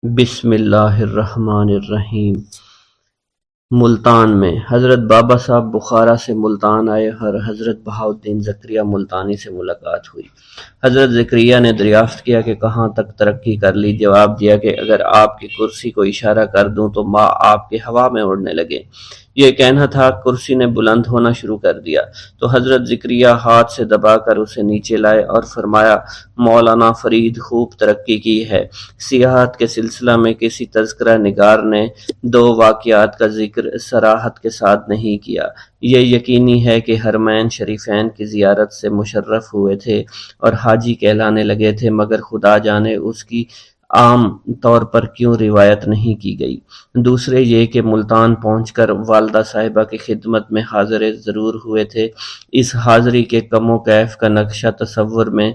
بسم اللہ الرحمن الرحیم۔ ملتان میں حضرت بابا صاحب بخارا سے ملتان آئے اور حضرت بہاؤالدین زکریا ملتانی سے ملاقات ہوئی۔ حضرت زکریا نے دریافت کیا کہ کہاں تک ترقی کر لی؟ جواب دیا کہ اگر آپ کی کرسی کو اشارہ کر دوں تو ماں آپ کے ہوا میں اڑنے لگے۔ یہ کہنا تھا، کرسی نے بلند ہونا شروع کر دیا تو حضرت زکریا ہاتھ سے دبا کر اسے نیچے لائے اور فرمایا، مولانا فرید خوب ترقی کی ہے۔ سیاحت کے سلسلہ میں کسی تذکرہ نگار نے دو واقعات کا ذکر صراحت کے ساتھ نہیں کیا۔ یہ یقینی ہے کہ حرمین شریفین کی زیارت سے مشرف ہوئے تھے اور حاجی کہلانے لگے تھے، مگر خدا جانے اس کی عام طور پر کیوں روایت نہیں کی گئی۔ دوسرے یہ کہ ملتان پہنچ کر والدہ صاحبہ کی خدمت میں حاضر ضرور ہوئے تھے۔ اس حاضری کے کم و کیف کا نقشہ تصور میں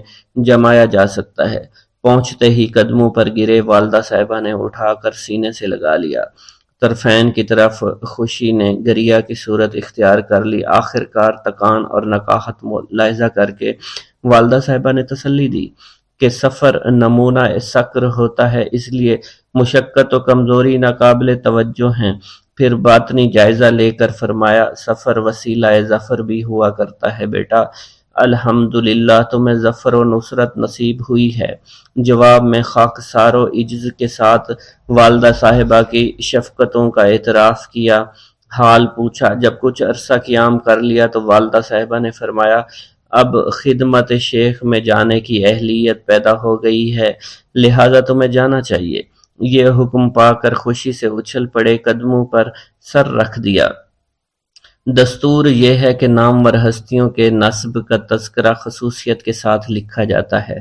جمایا جا سکتا ہے۔ پہنچتے ہی قدموں پر گرے، والدہ صاحبہ نے اٹھا کر سینے سے لگا لیا۔ طرفین کی طرف خوشی نے گریہ کی صورت اختیار کر لی۔ آخر کار تکان اور نقاہت ملاحظہ کر کے والدہ صاحبہ نے تسلی دی کہ سفر نمونہ سکر ہوتا ہے، اس لیے مشقت و کمزوری ناقابل توجہ ہیں۔ پھر باطنی جائزہ لے کر فرمایا، سفر وسیلہ ظفر بھی ہوا کرتا ہے بیٹا، الحمدللہ تمہیں ظفر و نصرت نصیب ہوئی ہے۔ جواب میں خاکسار و عجز کے ساتھ والدہ صاحبہ کی شفقتوں کا اعتراف کیا، حال پوچھا۔ جب کچھ عرصہ قیام کر لیا تو والدہ صاحبہ نے فرمایا، اب خدمت شیخ میں جانے کی اہلیت پیدا ہو گئی ہے، لہذا تمہیں جانا چاہیے۔ یہ حکم پا کر خوشی سے اچھل پڑے، قدموں پر سر رکھ دیا۔ دستور یہ ہے کہ نامور ہستیوں کے نسب کا تذکرہ خصوصیت کے ساتھ لکھا جاتا ہے۔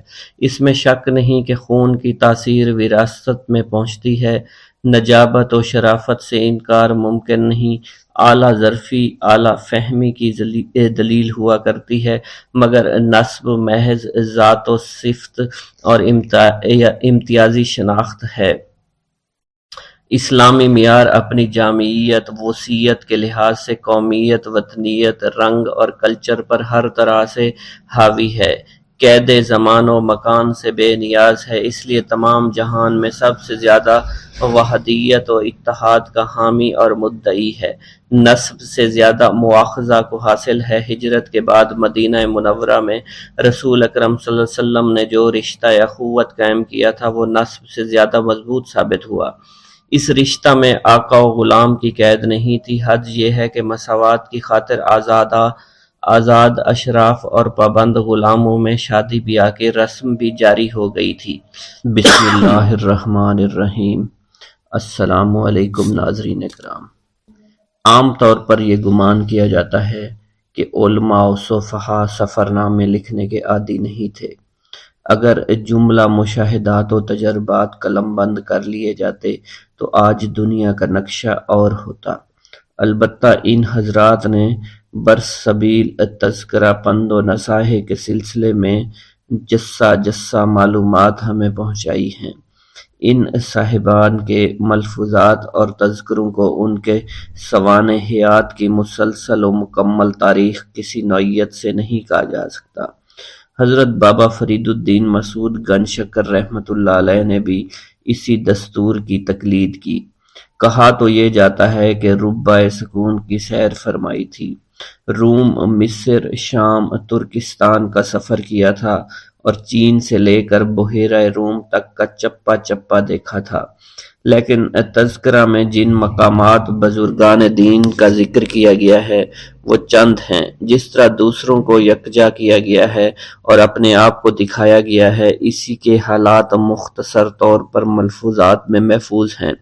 اس میں شک نہیں کہ خون کی تاثیر وراثت میں پہنچتی ہے۔ نجابت و شرافت سے انکار ممکن نہیں۔ اعلیٰ ظرفی، اعلیٰ فہمی کی دلیل ہوا کرتی ہے، مگر نسب محض ذات و صفت اور امتیازی شناخت ہے۔ اسلامی معیار اپنی جامعیت، وسعیت کے لحاظ سے قومیت، وطنیت، رنگ اور کلچر پر ہر طرح سے حاوی ہے۔ قید زمان و مکان سے بے نیاز ہے، اس لیے تمام جہان میں سب سے زیادہ وحدیت و اتحاد کا حامی اور مدعی ہے۔ نسب سے زیادہ مواخذہ کو حاصل ہے۔ ہجرت کے بعد مدینہ منورہ میں رسول اکرم صلی اللہ علیہ وسلم نے جو رشتہ اخوت قائم کیا تھا وہ نسب سے زیادہ مضبوط ثابت ہوا۔ اس رشتہ میں آقا و غلام کی قید نہیں تھی۔ حد یہ ہے کہ مساوات کی خاطر آزاد اشراف اور پابند غلاموں میں شادی بیاہ کی رسم بھی جاری ہو گئی تھی۔ بسم اللہ الرحمن الرحیم۔ السلام علیکم ناظرین کرام۔ عام طور پر یہ گمان کیا جاتا ہے کہ علماء و صفحاء سفر نامے لکھنے کے عادی نہیں تھے۔ اگر جملہ مشاہدات و تجربات قلم بند کر لیے جاتے تو آج دنیا کا نقشہ اور ہوتا۔ البتہ ان حضرات نے برسبیل تذکرہ پند و نصائح کے سلسلے میں جسہ معلومات ہمیں پہنچائی ہیں۔ ان صاحبان کے ملفوظات اور تذکروں کو ان کے سوانح حیات کی مسلسل و مکمل تاریخ کسی نوعیت سے نہیں کہا جا سکتا۔ حضرت بابا فرید الدین مسعود گنج شکر رحمۃ اللہ علیہ نے بھی اسی دستور کی تقلید کی۔ کہا تو یہ جاتا ہے کہ ربع سکون کی سیر فرمائی تھی، روم، مصر، شام، ترکستان کا سفر کیا تھا اور چین سے لے کر بحیرہ روم تک کا چپا چپا دیکھا تھا۔ لیکن تذکرہ میں جن مقامات بزرگان دین کا ذکر کیا گیا ہے وہ چند ہیں۔ جس طرح دوسروں کو یکجا کیا گیا ہے اور اپنے آپ کو دکھایا گیا ہے، اسی کے حالات مختصر طور پر ملفوظات میں محفوظ ہیں۔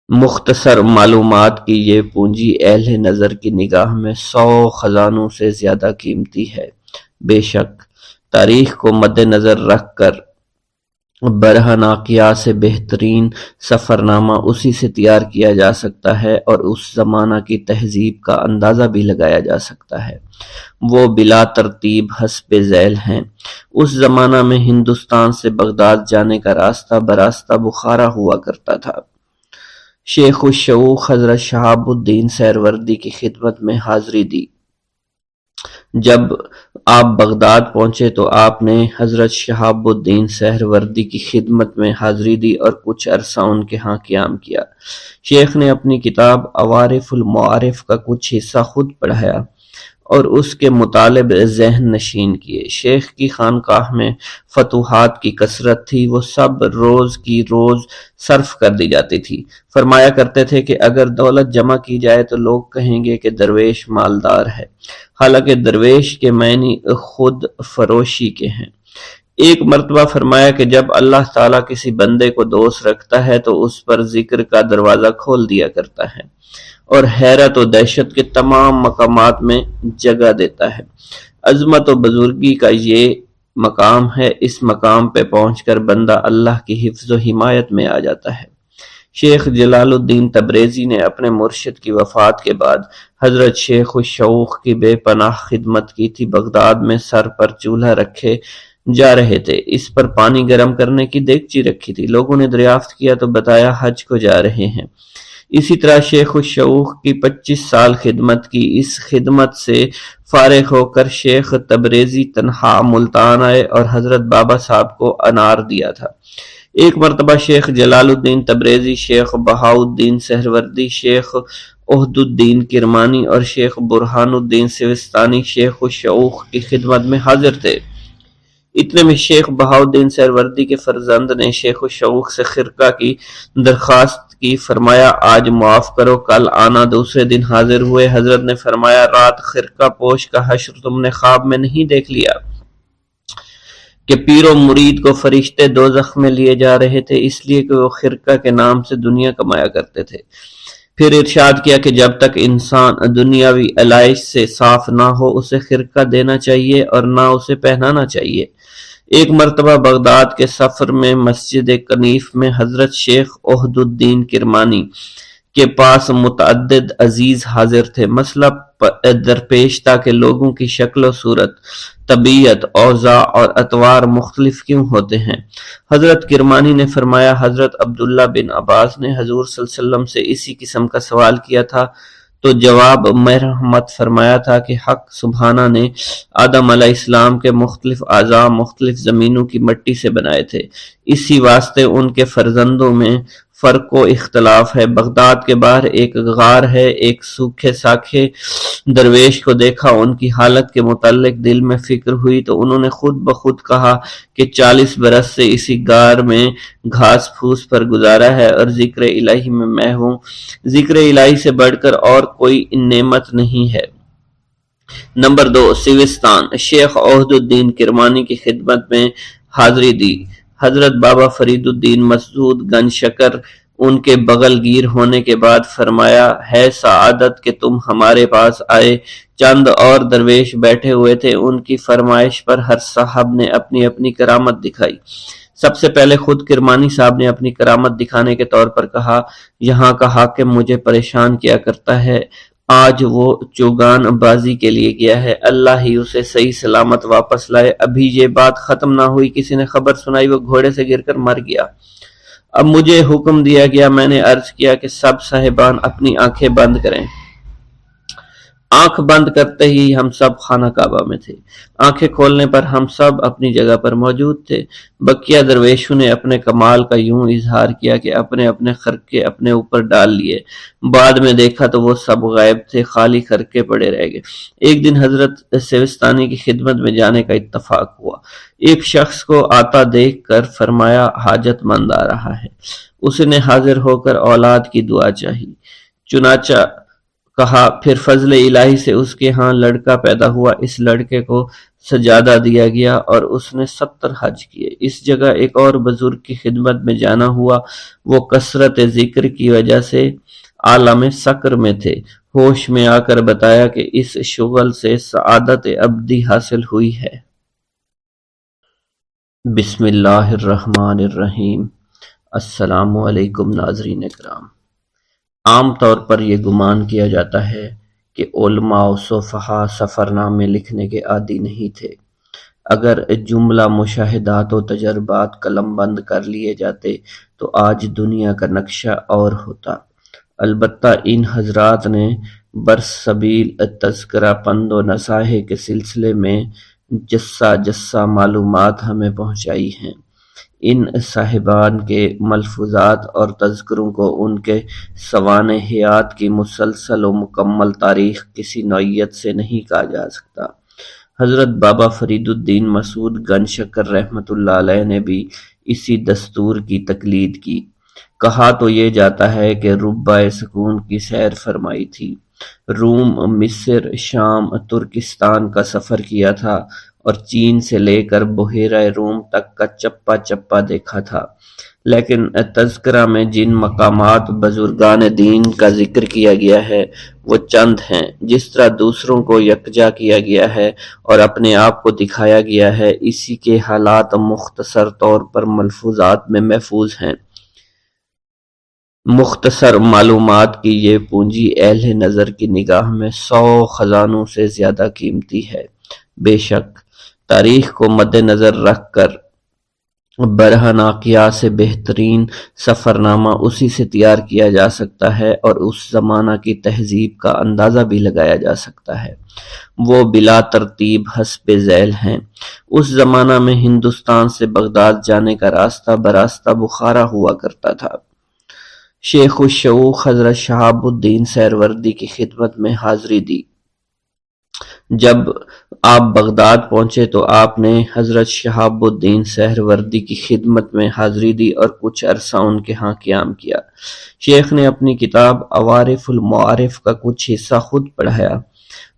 مختصر معلومات کی یہ پونجی اہل نظر کی نگاہ میں 100 خزانوں سے زیادہ قیمتی ہے۔ بے شک تاریخ کو مد نظر رکھ کر برہنہ قیاس سے بہترین سفر نامہ اسی سے تیار کیا جا سکتا ہے اور اس زمانہ کی تہذیب کا اندازہ بھی لگایا جا سکتا ہے۔ وہ بلا ترتیب حسب ذیل ہیں۔ اس زمانہ میں ہندوستان سے بغداد جانے کا راستہ براستہ بخارا ہوا کرتا تھا۔ شیخ الشیوخ حضرت شہاب الدین سہروردی کی خدمت میں حاضری دی۔ جب آپ بغداد پہنچے تو آپ نے حضرت شہاب الدین سہروردی کی خدمت میں حاضری دی اور کچھ عرصہ ان کے ہاں قیام کیا۔ شیخ نے اپنی کتاب عوارف المعارف کا کچھ حصہ خود پڑھایا اور اس کے مطالب ذہن نشین کیے۔ شیخ کی خانقاہ میں فتوحات کی کثرت تھی، وہ سب روز کی روز صرف کر دی جاتی تھی۔ فرمایا کرتے تھے کہ اگر دولت جمع کی جائے تو لوگ کہیں گے کہ درویش مالدار ہے، حالانکہ درویش کے معنی خود فروشی کے ہیں۔ ایک مرتبہ فرمایا کہ جب اللہ تعالیٰ کسی بندے کو دوست رکھتا ہے تو اس پر ذکر کا دروازہ کھول دیا کرتا ہے اور حیرت و دہشت کے تمام مقامات میں جگہ دیتا ہے۔ عظمت و بزرگی کا یہ مقام ہے، اس مقام پہ پہنچ کر بندہ اللہ کی حفظ و حمایت میں آ جاتا ہے۔ شیخ جلال الدین تبریزی نے اپنے مرشد کی وفات کے بعد حضرت شیخ الشوق کی بے پناہ خدمت کی تھی۔ بغداد میں سر پر چولہا رکھے جا رہے تھے، اس پر پانی گرم کرنے کی دیگچی رکھی تھی۔ لوگوں نے دریافت کیا تو بتایا حج کو جا رہے ہیں۔ اسی طرح شیخ الشوق کی 25 سال خدمت کی۔ اس خدمت سے فارغ ہو کر شیخ تبریزی تنہا ملتان آئے اور حضرت بابا صاحب کو انار دیا تھا۔ ایک مرتبہ شیخ جلال الدین تبریزی، شیخ بہاؤالدین سہروردی، شیخ عہد الدین کرمانی اور شیخ برہان الدین سوستانی شیخ الشوق کی خدمت میں حاضر تھے۔ اتنے میں شیخ بہاؤالدین سہروردی کے فرزند نے شیخ الشوق سے خرقہ کی درخواست کی۔ فرمایا آج معاف کرو، کل آنا۔ دوسرے دن حاضر ہوئے۔ حضرت نے فرمایا رات خرقہ پوش کا حشر تم نے خواب میں نہیں دیکھ لیا کہ پیر و مرید کو فرشتے دوزخ میں لیے جا رہے تھے، اس لیے کہ وہ خرقہ کے نام سے دنیا کمایا کرتے تھے۔ پھر ارشاد کیا کہ جب تک انسان دنیاوی علائش سے صاف نہ ہو اسے خرقہ دینا چاہیے اور نہ اسے پہنانا چاہیے۔ ایک مرتبہ بغداد کے سفر میں مسجد کنیف میں حضرت شیخ عہد الدین کرمانی کے پاس متعدد عزیز حاضر تھے۔ مسئلہ درپیش تھا کہ لوگوں کی شکل و صورت، طبیعت، اوضاع اور اطوار مختلف کیوں ہوتے ہیں؟ حضرت کرمانی نے فرمایا حضرت عبداللہ بن عباس نے حضور صلی اللہ علیہ وسلم سے اسی قسم کا سوال کیا تھا تو جواب مرحمت فرمایا تھا کہ حق سبحانہ نے آدم علیہ السلام کے مختلف اعضاء مختلف زمینوں کی مٹی سے بنائے تھے، اسی واسطے ان کے فرزندوں میں فرق و اختلاف ہے۔ بغداد کے باہر ایک غار ہے، ایک سوکھے ساکھے درویش کو دیکھا، ان کی حالت کے متعلق دل میں فکر ہوئی تو انہوں نے خود بخود کہا کہ 40 برس سے اسی غار میں گھاس پھوس پر گزارا ہے اور ذکر الہی میں ہوں۔ ذکر الہی سے بڑھ کر اور کوئی نعمت نہیں ہے۔ نمبر 2، سیوستان۔ شیخ عہد الدین کرمانی کی خدمت میں حاضری دی۔ حضرت بابا فرید الدین مسعود گنج شکر ان کے بغل گیر ہونے کے بعد فرمایا ہے سعادت کہ تم ہمارے پاس آئے۔ چند اور درویش بیٹھے ہوئے تھے، ان کی فرمائش پر ہر صاحب نے اپنی اپنی کرامت دکھائی۔ سب سے پہلے خود کرمانی صاحب نے اپنی کرامت دکھانے کے طور پر کہا یہاں کا حاکم مجھے پریشان کیا کرتا ہے، آج وہ چوگان بازی کے لیے گیا ہے، اللہ ہی اسے صحیح سلامت واپس لائے۔ ابھی یہ بات ختم نہ ہوئی کسی نے خبر سنائی وہ گھوڑے سے گر کر مر گیا۔ اب مجھے حکم دیا گیا، میں نے عرض کیا کہ سب صاحبان اپنی آنکھیں بند کریں۔ آنکھ بند کرتے ہی ہم سب خانہ کعبہ میں تھے، آنکھیں کھولنے پر ہم سب اپنی جگہ پر موجود تھے۔ بقیہ درویشوں نے اپنے کمال کا یوں اظہار کیا کہ اپنے اپنے خرقے اپنے اوپر ڈال لیے، بعد میں دیکھا تو وہ سب غائب تھے، خالی خرقے پڑے رہ گئے۔ ایک دن حضرت سیوستانی کی خدمت میں جانے کا اتفاق ہوا۔ ایک شخص کو آتا دیکھ کر فرمایا حاجت مند آ رہا ہے، اس نے حاضر ہو کر اولاد کی دعا چاہی، چنانچہ کہا پھر فضل الہی سے اس کے ہاں لڑکا پیدا ہوا، اس لڑکے کو سجادہ دیا گیا اور اس نے 70 حج کیے۔ اس جگہ ایک اور بزرگ کی خدمت میں جانا ہوا، وہ کثرت ذکر کی وجہ سے عالم سکر میں تھے، ہوش میں آ کر بتایا کہ اس شغل سے سعادت ابدی حاصل ہوئی ہے۔ بسم اللہ الرحمن الرحیم۔ السلام علیکم ناظرین کرام۔ عام طور پر یہ گمان کیا جاتا ہے کہ علماء و صفحاء سفر نامے لکھنے کے عادی نہیں تھے۔ اگر جملہ مشاہدات و تجربات قلم بند کر لیے جاتے تو آج دنیا کا نقشہ اور ہوتا۔ البتہ ان حضرات نے برسبیل تذکرہ پند و نصائح کے سلسلے میں جسہ معلومات ہمیں پہنچائی ہیں۔ ان صاحبان کے ملفوظات اور تذکروں کو ان کے سوانح حیات کی مسلسل و مکمل تاریخ کسی نوعیت سے نہیں کہا جا سکتا۔ حضرت بابا فرید الدین مسعود گنج شکر رحمۃ اللہ علیہ نے بھی اسی دستور کی تقلید کی۔ کہا تو یہ جاتا ہے کہ ربع سکون کی سیر فرمائی تھی، روم، مصر، شام، ترکستان کا سفر کیا تھا اور چین سے لے کر بحیرہ روم تک کا چپا چپا دیکھا تھا، لیکن تذکرہ میں جن مقامات بزرگان دین کا ذکر کیا گیا ہے وہ چند ہیں۔ جس طرح دوسروں کو یکجا کیا گیا ہے اور اپنے آپ کو دکھایا گیا ہے، اسی کے حالات مختصر طور پر ملفوظات میں محفوظ ہیں۔ مختصر معلومات کی یہ پونجی اہل نظر کی نگاہ میں 100 خزانوں سے زیادہ قیمتی ہے۔ بے شک تاریخ کو مد نظر رکھ کر برہناقیہ سے بہترین سفرنامہ اسی سے تیار کیا جا سکتا ہے اور اس زمانہ کی تہذیب کا اندازہ بھی لگایا جا سکتا ہے۔ وہ بلا ترتیب حسب ذیل ہیں۔ اس زمانہ میں ہندوستان سے بغداد جانے کا راستہ براستہ بخارا ہوا کرتا تھا۔ شیخ الشیوخ حضرت شہاب الدین سہروردی کی خدمت میں حاضری دی۔ جب آپ بغداد پہنچے تو آپ نے حضرت شہاب الدین سہروردی کی خدمت میں حاضری دی اور کچھ عرصہ ان کے ہاں قیام کیا۔ شیخ نے اپنی کتاب عوارف المعارف کا کچھ حصہ خود پڑھایا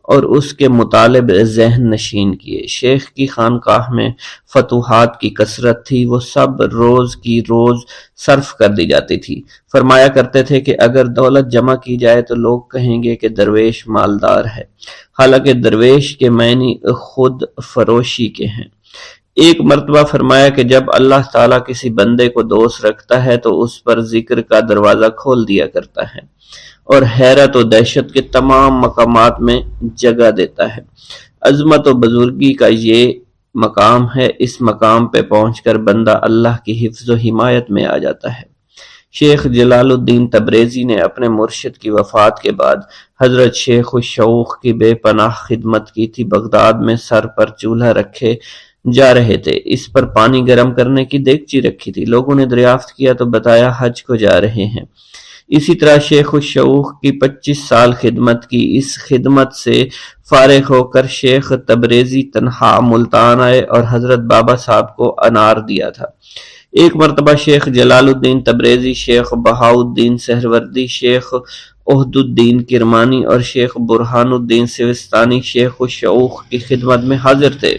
اور اس کے مطالب ذہن نشین کیے۔ شیخ کی خانقاہ میں فتوحات کی کثرت تھی، وہ سب روز کی روز صرف کر دی جاتی تھی۔ فرمایا کرتے تھے کہ اگر دولت جمع کی جائے تو لوگ کہیں گے کہ درویش مالدار ہے، حالانکہ درویش کے معنی خود فروشی کے ہیں۔ ایک مرتبہ فرمایا کہ جب اللہ تعالیٰ کسی بندے کو دوست رکھتا ہے تو اس پر ذکر کا دروازہ کھول دیا کرتا ہے اور حیرت و دہشت کے تمام مقامات میں جگہ دیتا ہے۔ عظمت و بزرگی کا یہ مقام ہے، اس مقام پہ پہنچ کر بندہ اللہ کی حفظ و حمایت میں آ جاتا ہے۔ شیخ جلال الدین تبریزی نے اپنے مرشد کی وفات کے بعد حضرت شیخ الشیوخ کی بے پناہ خدمت کی تھی۔ بغداد میں سر پر چولہا رکھے جا رہے تھے، اس پر پانی گرم کرنے کی دیگچی رکھی تھی۔ لوگوں نے دریافت کیا تو بتایا حج کو جا رہے ہیں۔ اسی طرح شیخ الشیوخ کی 25 سال خدمت کی۔ اس خدمت سے فارغ ہو کر شیخ تبریزی تنہا ملتان آئے اور حضرت بابا صاحب کو انار دیا تھا۔ ایک مرتبہ شیخ جلال الدین تبریزی، شیخ بہاؤالدین سہروردی، شیخ عہد الدین کرمانی اور شیخ برہان الدین سوستانی شیخ الشیوخ کی خدمت میں حاضر تھے۔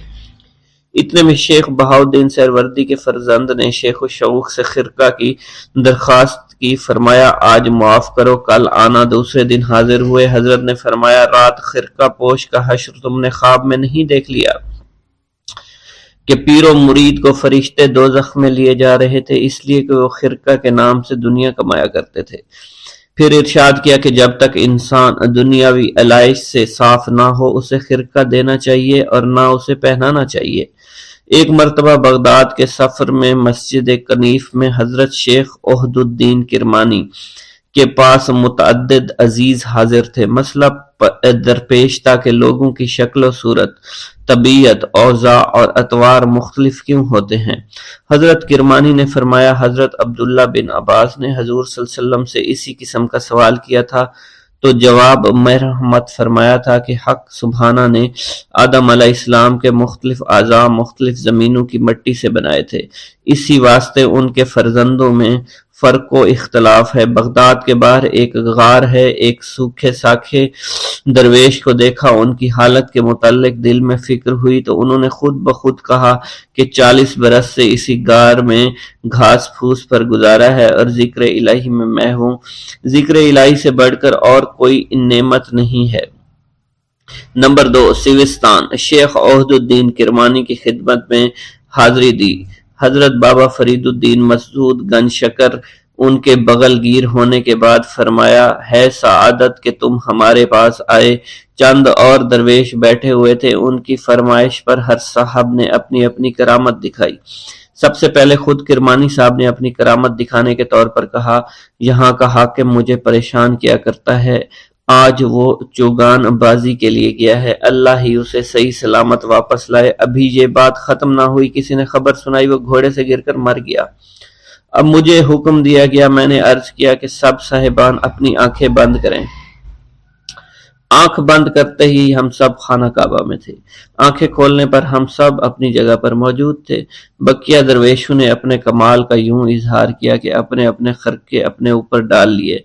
اتنے میں شیخ بہاؤالدین سہروردی کے فرزند نے شیخ الشیوخ سے خرقہ کی درخواست کی۔ فرمایا آج معاف کرو، کل آنا۔ دوسرے دن حاضر ہوئے۔ حضرت نے فرمایا رات خرقہ پوش کا حشر تم نے خواب میں نہیں دیکھ لیا کہ پیر و مرید کو فرشتے دوزخ میں لیے جا رہے تھے، اس لیے کہ وہ خرقہ کے نام سے دنیا کمایا کرتے تھے۔ پھر ارشاد کیا کہ جب تک انسان دنیاوی علائش سے صاف نہ ہو اسے خرقہ دینا چاہیے اور نہ اسے پہنانا چاہیے۔ ایک مرتبہ بغداد کے سفر میں مسجد کنیف میں حضرت شیخ عہد الدین کرمانی کے پاس متعدد عزیز حاضر تھے۔ مسئلہ درپیش تھا کہ لوگوں کی شکل و صورت، طبیعت، اوضاع اور اطوار مختلف کیوں ہوتے ہیں؟ حضرت کرمانی نے فرمایا حضرت عبداللہ بن عباس نے حضور صلی اللہ علیہ وسلم سے اسی قسم کا سوال کیا تھا تو جواب مرحمت فرمایا تھا کہ حق سبحانہ نے آدم علیہ السلام کے مختلف اعضاء مختلف زمینوں کی مٹی سے بنائے تھے، اسی واسطے ان کے فرزندوں میں فرق و اختلاف ہے۔ بغداد کے باہر ایک غار ہے، ایک سوکھے ساکھے درویش کو دیکھا، ان کی حالت کے متعلق دل میں فکر ہوئی تو انہوں نے خود بخود کہا کہ 40 برس سے اسی غار میں گھاس پھوس پر گزارا ہے اور ذکر الہی میں میں ہوں۔ ذکر الہی سے بڑھ کر اور کوئی نعمت نہیں ہے۔ نمبر 2، سیوستان۔ شیخ عہد الدین کرمانی کی خدمت میں حاضری دی۔ حضرت بابا فرید الدین مسعود گنج شکر ان کے بغل گیر ہونے کے بعد فرمایا، ہے سعادت کہ تم ہمارے پاس آئے۔ چند اور درویش بیٹھے ہوئے تھے، ان کی فرمائش پر ہر صاحب نے اپنی اپنی کرامت دکھائی۔ سب سے پہلے خود کرمانی صاحب نے اپنی کرامت دکھانے کے طور پر کہا، یہاں کا حاکم مجھے پریشان کیا کرتا ہے، آج وہ چوگان بازی کے لیے گیا ہے، اللہ ہی اسے صحیح سلامت واپس لائے۔ ابھی یہ بات ختم نہ ہوئی، کسی نے خبر سنائی وہ گھوڑے سے گر کر مر گیا۔ اب مجھے حکم دیا گیا، میں نے عرض کیا کہ سب صاحبان اپنی آنکھیں بند کریں۔ آنکھ بند کرتے ہی ہم سب خانہ کعبہ میں تھے، آنکھیں کھولنے پر ہم سب اپنی جگہ پر موجود تھے۔ بقیہ درویشوں نے اپنے کمال کا یوں اظہار کیا کہ اپنے اپنے خرقے اپنے اوپر ڈال لیے،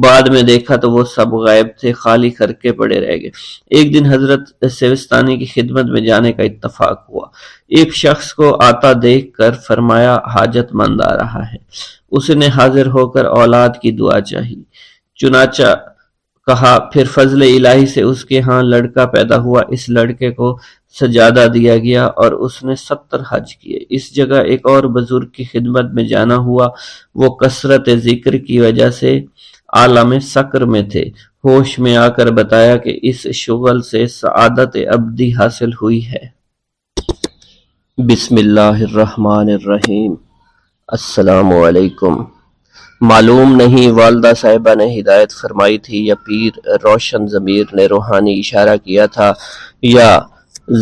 بعد میں دیکھا تو وہ سب غائب تھے، خالی خرقے پڑے رہ گئے۔ ایک دن حضرت سیوستانی کی خدمت میں جانے کا اتفاق ہوا۔ ایک شخص کو آتا دیکھ کر فرمایا، حاجت مند آ رہا ہے۔ اس نے حاضر ہو کر اولاد کی دعا چاہی، چنانچہ کہا، پھر فضل الہی سے اس کے ہاں لڑکا پیدا ہوا۔ اس لڑکے کو سجادہ دیا گیا اور اس نے 70 حج کیے۔ اس جگہ ایک اور بزرگ کی خدمت میں جانا ہوا، وہ کثرت ذکر کی وجہ سے عالم سکر میں تھے۔ ہوش میں آ کر بتایا کہ اس شغل سے سعادت ابدی حاصل ہوئی ہے۔ بسم اللہ الرحمن الرحیم۔ السلام علیکم۔ معلوم نہیں والدہ صاحبہ نے ہدایت فرمائی تھی یا پیر روشن ضمیر نے روحانی اشارہ کیا تھا یا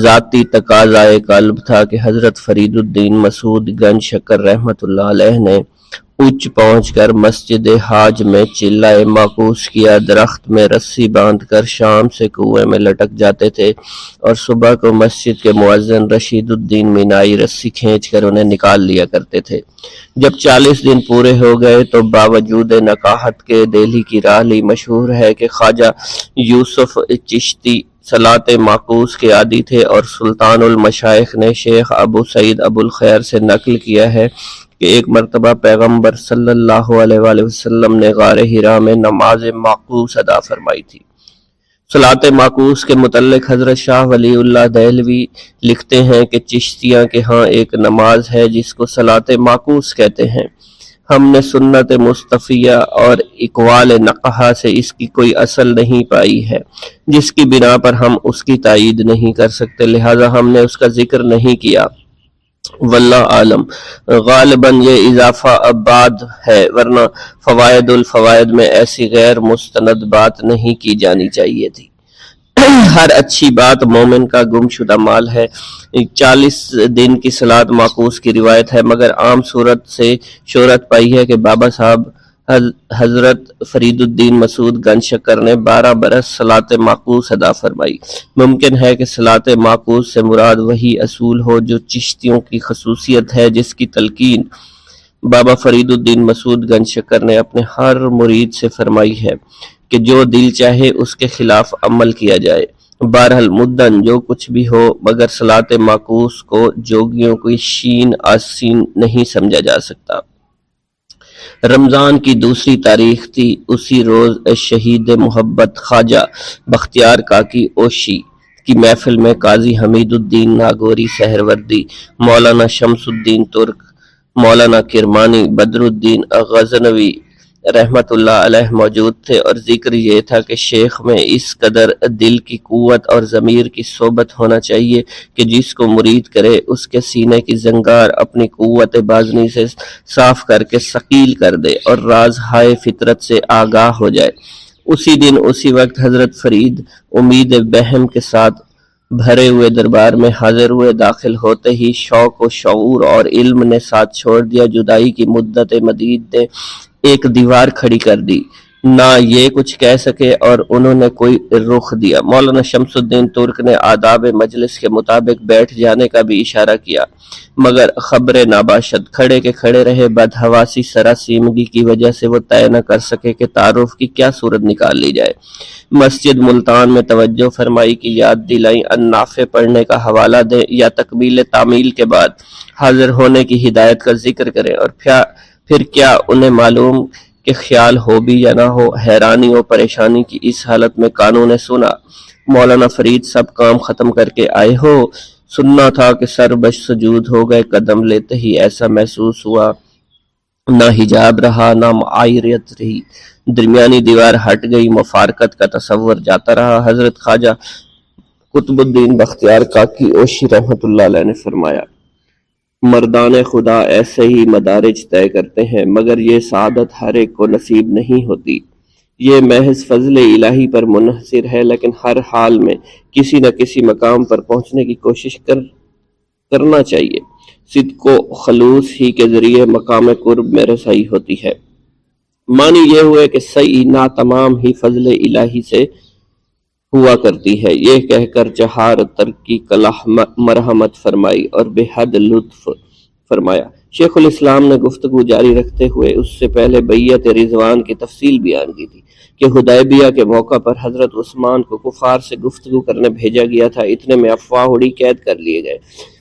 ذاتی تقاضائے قلب تھا کہ حضرت فرید الدین مسعود گنج شکر رحمۃ اللہ علیہ نے اونچ پہنچ کر مسجد حاج میں چلہ معکوس کیا۔ درخت میں رسی باندھ کر شام سے کنویں میں لٹک جاتے تھے اور صبح کو مسجد کے مؤذن رشید الدین مینائی رسی کھینچ کر انہیں نکال لیا کرتے تھے۔ جب 40 دن پورے ہو گئے تو باوجود نقاہت کے دہلی کی راہ لی مشہور ہے کہ خواجہ یوسف چشتی صلاۃ معکوس کے عادی تھے، اور سلطان المشائخ نے شیخ ابو سعید ابو الخیر سے نقل کیا ہے کہ ایک مرتبہ پیغمبر صلی اللہ علیہ وآلہ وسلم نے غار حرا میں نماز معکوس ادا فرمائی تھی۔ صلاۃ معکوس کے متعلق حضرت شاہ ولی اللہ دہلوی لکھتے ہیں کہ چشتیاں کے ہاں ایک نماز ہے جس کو صلاۃ معکوس کہتے ہیں۔ ہم نے سنت مصطفیہ اور اقوال نقحہ سے اس کی کوئی اصل نہیں پائی ہے، جس کی بنا پر ہم اس کی تائید نہیں کر سکتے، لہذا ہم نے اس کا ذکر نہیں کیا۔ واللہ عالم، غالباً یہ اضافہ اب بعد ہے، ورنہ فوائد الفوائد میں ایسی غیر مستند بات نہیں کی جانی چاہیے تھی۔ ہر اچھی بات مومن کا گم شدہ مال ہے۔ 40 دن کی صلاۃ معکوس کی روایت ہے، مگر عام صورت سے شہرت پائی ہے کہ بابا صاحب حضرت فرید الدین مسعود گنج شکر نے 12 برس صلاۃ معکوس ادا فرمائی۔ ممکن ہے کہ صلاۃ معکوس سے مراد وہی اصول ہو جو چشتیوں کی خصوصیت ہے، جس کی تلقین بابا فرید الدین مسعود گنج شکر نے اپنے ہر مرید سے فرمائی ہے کہ جو دل چاہے اس کے خلاف عمل کیا جائے۔ بہرحال مدن جو کچھ بھی ہو، مگر صلاۃ معکوس کو جوگیوں کی شین آسین نہیں سمجھا جا سکتا۔ رمضان کی دوسری تاریخ تھی۔ اسی روز شہید محبت خواجہ بختیار کاکی اوشی کی محفل میں قاضی حمید الدین ناگوری سہروردی، مولانا شمس الدین ترک، مولانا کرمانی، بدر الدین غزنوی رحمت اللہ علیہ موجود تھے، اور ذکر یہ تھا کہ شیخ میں اس قدر دل کی قوت اور ضمیر کی صحبت ہونا چاہیے کہ جس کو مرید کرے اس کے سینے کی زنگار اپنی قوت باطنی سے صاف کر کے ثقیل کر دے اور راز ہائے فطرت سے آگاہ ہو جائے۔ اسی دن اسی وقت حضرت فرید امید بہم کے ساتھ بھرے ہوئے دربار میں حاضر ہوئے۔ داخل ہوتے ہی شوق و شعور اور علم نے ساتھ چھوڑ دیا۔ جدائی کی مدت مدید نے ایک دیوار کھڑی کر دی، نہ یہ کچھ کہہ سکے اور انہوں نے کوئی رخ دیا۔ مولانا شمس الدین ترک نے آداب مجلس کے مطابق بیٹھ جانے کا بھی اشارہ کیا، مگر خبر ناباشد کھڑے کے کھڑے رہے۔ بدحواسی سراسیمگی کی وجہ سے وہ طے نہ کر سکے کہ تعارف کی کیا صورت نکال لی جائے۔ مسجد ملتان میں توجہ فرمائی کی یاد دلائی، النافع پڑھنے کا حوالہ دیں یا تکمیل تعمیل کے بعد حاضر ہونے کی ہدایت کا ذکر کریں، اور پھر کیا انہیں معلوم کہ خیال ہو بھی یا نہ ہو، حیرانی و پریشانی کی اس حالت میں کانوں نے سنا، مولانا فرید سب کام ختم کر کے آئے ہو؟ سننا تھا کہ سر بش سجود ہو گئے۔ قدم لیتے ہی ایسا محسوس ہوا نہ حجاب رہا نہ معایرت رہی، درمیانی دیوار ہٹ گئی، مفارقت کا تصور جاتا رہا۔ حضرت خواجہ قطب الدین بختیار کاکی اوشی رحمۃ اللہ علیہ نے فرمایا، مردان خدا ایسے ہی مدارج طے کرتے ہیں، مگر یہ سعادت ہر ایک کو نصیب نہیں ہوتی۔ یہ محض فضل الہی پر منحصر ہے، لیکن ہر حال میں کسی نہ کسی مقام پر پہنچنے کی کوشش کرنا چاہیے۔ صدق و خلوص ہی کے ذریعے مقام قرب میں رسائی ہوتی ہے۔ معنی یہ ہوئے کہ سعی ناتمام ہی فضل الہی سے ہوا کرتی ہے۔ یہ کہہ کر چہار ترکی کلہ مرحمت فرمائی اور بے حد لطف فرمایا۔ شیخ الاسلام نے گفتگو جاری رکھتے ہوئے اس سے پہلے بیعت رضوان کی تفصیل بیان کی تھی کہ حدیبیہ کے موقع پر حضرت عثمان کو کفار سے گفتگو کرنے بھیجا گیا تھا، اتنے میں افواہ اڑی، قید کر لیے گئے۔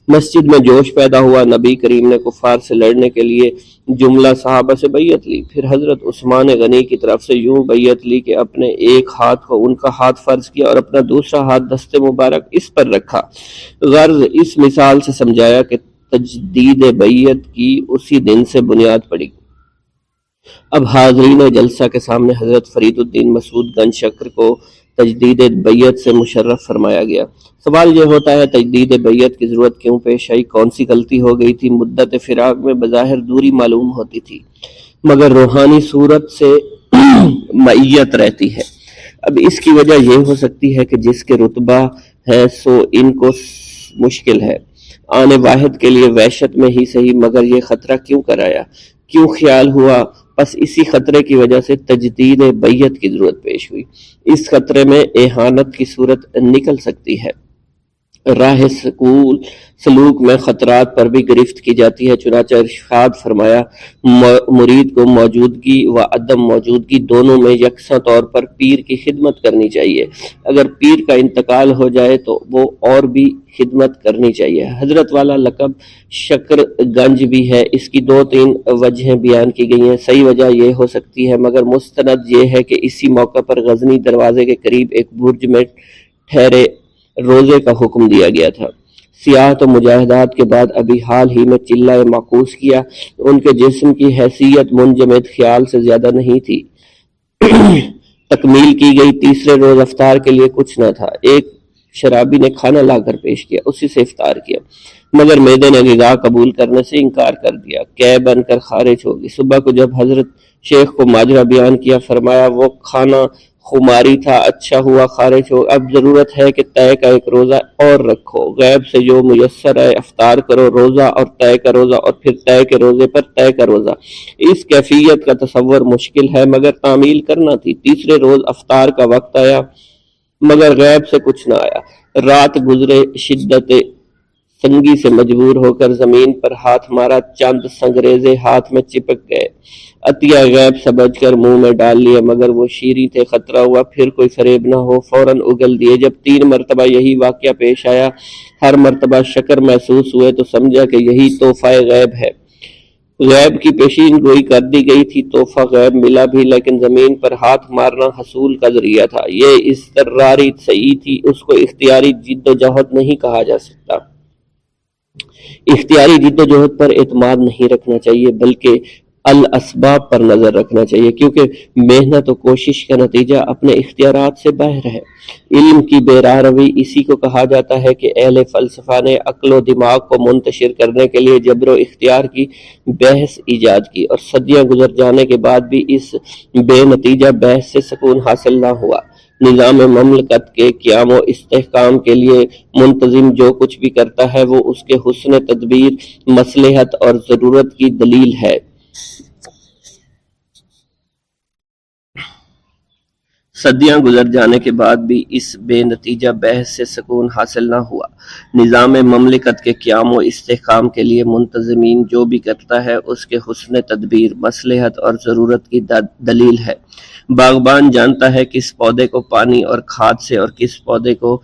مسجد میں جوش پیدا ہوا، نبی کریم نے کفار سے لڑنے کے لیے جملہ صحابہ سے بیعت لی، پھر حضرت عثمان غنی کی طرف سے یوں بیعت لی کہ اپنے ایک ہاتھ کو ان کا ہاتھ فرض کیا اور اپنا دوسرا ہاتھ دست مبارک اس پر رکھا۔ غرض اس مثال سے سمجھایا کہ تجدید بیعت کی اسی دن سے بنیاد پڑی۔ اب حاضرین جلسہ کے سامنے حضرت فرید الدین مسعود گنج شکر کو تجدید بیعت سے مشرف فرمایا گیا۔ سوال یہ ہوتا ہے تجدید بیعت کی ضرورت کیوں پیش آئی؟ کون سی غلطی ہو گئی تھی؟ مدت فراق میں بظاہر دوری معلوم ہوتی تھی، مگر روحانی صورت سے معیت رہتی ہے۔ اب اس کی وجہ یہ ہو سکتی ہے کہ جس کے رتبہ ہے سو ان کو مشکل ہے، آنے واحد کے لیے وحشت میں ہی صحیح، مگر یہ خطرہ کیوں کرایا، کیوں خیال ہوا؟ پس اسی خطرے کی وجہ سے تجدید بیعت کی ضرورت پیش ہوئی۔ اس خطرے میں اہانت کی صورت نکل سکتی ہے۔ راہ سلوک میں خطرات پر بھی گرفت کی جاتی ہے، چنانچہ ارشاد فرمایا، مرید کو موجودگی و عدم موجودگی دونوں میں یکساں طور پر پیر کی خدمت کرنی چاہیے۔ اگر پیر کا انتقال ہو جائے تو وہ اور بھی خدمت کرنی چاہیے۔ حضرت والا لقب شکر گنج بھی ہے، اس کی 2-3 وجہیں بیان کی گئی ہیں۔ صحیح وجہ یہ ہو سکتی ہے، مگر مستند یہ ہے کہ اسی موقع پر غزنی دروازے کے قریب ایک برج میں ٹھہرے روزے کا حکم دیا گیا تھا۔ سیاحت و مجاہدات کے بعد ابھی حال ہی میں چلہ معکوس کیا، ان کے جسم کی حیثیت منجمد خیال سے زیادہ نہیں تھی۔ تکمیل کی گئی تیسرے روز افطار کے لیے کچھ نہ تھا۔ ایک شرابی نے کھانا لا کر پیش کیا، اسی سے افطار کیا، مگر معدے نے غذا قبول کرنے سے انکار کر دیا، قے بن کر خارج ہوگی۔ صبح کو جب حضرت شیخ کو ماجرا بیان کیا، فرمایا وہ کھانا خماری تھا، اچھا ہوا خارج ہو، اب ضرورت ہے کہ طے کا ایک روزہ اور رکھو، غیب سے جو میسر ہے افطار کرو، روزہ اور طے کا روزہ، اور پھر طے کے روزے پر طے کا روزہ۔ اس کیفیت کا تصور مشکل ہے، مگر تعمیل کرنا تھی۔ تیسرے روز افطار کا وقت آیا، مگر غیب سے کچھ نہ آیا۔ رات گزرے، شدت سنگی سے مجبور ہو کر زمین پر ہاتھ مارا، چند سنگریزے ہاتھ میں چپک گئے، عطیہ غیب سمجھ کر منہ میں ڈال لیے، مگر وہ شیریں تھے، خطرہ ہوا پھر کوئی فریب نہ ہو، فوراً اگل دیے۔ جب 3 مرتبہ یہی واقعہ پیش آیا، ہر مرتبہ شکر محسوس ہوئے تو سمجھا کہ یہی تحفہ غیب ہے۔ غیب کی پیشین گوئی کر دی گئی تھی، تحفہ غیب ملا بھی، لیکن زمین پر ہاتھ مارنا حصول کا ذریعہ تھا۔ یہ اضطراری سعی تھی، اس کو اختیاری جد و جہد نہیں کہا جا سکتا۔ اختیاری جد و جہد پر اعتماد نہیں رکھنا چاہیے، بلکہ الاسباب پر نظر رکھنا چاہیے، کیونکہ محنت و کوشش کا نتیجہ اپنے اختیارات سے باہر ہے۔ علم کی بے راہ روی اسی کو کہا جاتا ہے کہ اہل فلسفہ نے عقل و دماغ کو منتشر کرنے کے لیے جبر و اختیار کی بحث ایجاد کی، اور صدیاں گزر جانے کے بعد بھی اس بے نتیجہ بحث سے سکون حاصل نہ ہوا۔ نظام مملکت کے قیام و استحکام کے لیے منتظم جو کچھ بھی کرتا ہے وہ اس کے حسن تدبیر، مصلحت اور ضرورت کی دلیل ہے۔ صدیاں گزر جانے کے بعد بھی اس بے نتیجہ بحث سے سکون حاصل نہ ہوا۔ نظام مملکت کے قیام و استحکام کے لیے منتظمین جو بھی کرتا ہے اس کے حسن تدبیر، مصلحت اور ضرورت کی دلیل ہے۔ باغبان جانتا ہے کس پودے کو پانی اور کھاد سے اور کس پودے کو